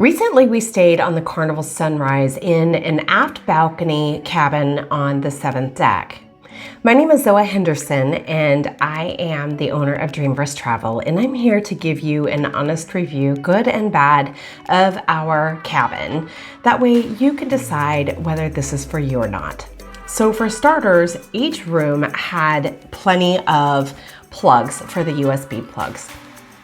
Recently, we stayed on the Carnival Sunrise in an aft balcony cabin on the 7th deck. My name is Zoa Henderson, and I am the owner of Dreamverse Travel, and I'm here to give you an honest review, good and bad, of our cabin. That way you can decide whether this is for you or not. So for starters, each room had plenty of plugs for the USB plugs.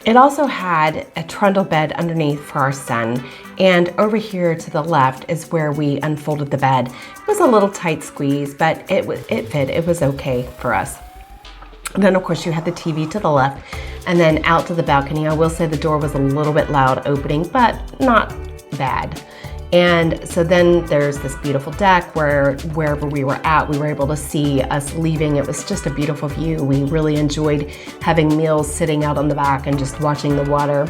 It also had a trundle bed underneath for our son, and over here to the left is where we unfolded the bed. It was a little tight squeeze, but it fit. It was okay for us. And then of course you had the TV to the left, and then out to the balcony. I will say the door was a little bit loud opening, but not bad. And so then there's this beautiful deck where wherever we were at, we were able to see us leaving. It was just a beautiful view. We really enjoyed having meals sitting out on the back and just watching the water.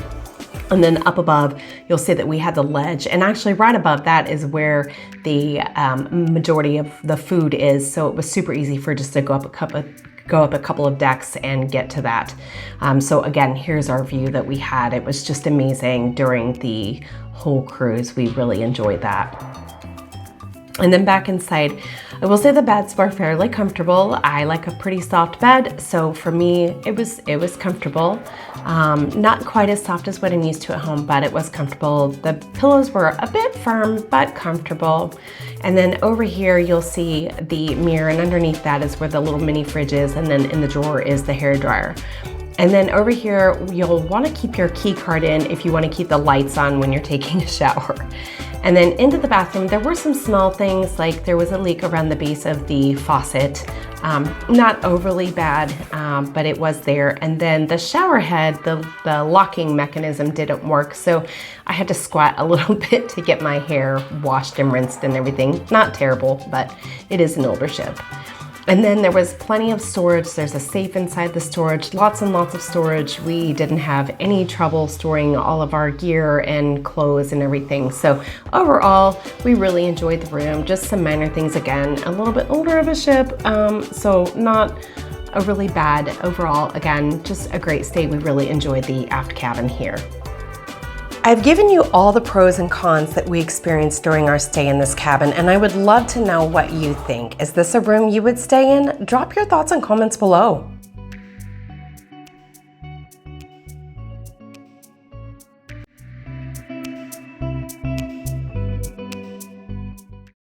And then up above, you'll see that we had the ledge. And actually right above that is where the majority of the food is. So it was super easy for just to go up a couple of decks and get to that. So again, here's our view that we had. It was just amazing during the whole cruise. We really enjoyed that. And then back inside, I will say the beds were fairly comfortable. I like a pretty soft bed, so for me, it was comfortable. Not quite as soft as what I'm used to at home, but it was comfortable. The pillows were a bit firm, but comfortable. And then over here, you'll see the mirror, and underneath that is where the little mini fridge is, and then in the drawer is the hair dryer. And then over here, you'll want to keep your key card in if you want to keep the lights on when you're taking a shower. And then into the bathroom, there were some small things, like there was a leak around the base of the faucet. Not overly bad, but it was there. And then the shower head, the locking mechanism didn't work, so I had to squat a little bit to get my hair washed and rinsed and everything. Not terrible, but it is an older ship. And then there was plenty of storage. There's a safe inside the storage, lots and lots of storage. We didn't have any trouble storing all of our gear and clothes and everything. So overall, we really enjoyed the room. Just some minor things again, a little bit older of a ship, so not a really bad overall. Again, just a great stay. We really enjoyed the aft cabin here. I've given you all the pros and cons that we experienced during our stay in this cabin, and I would love to know what you think. Is this a room you would stay in? Drop your thoughts and comments below.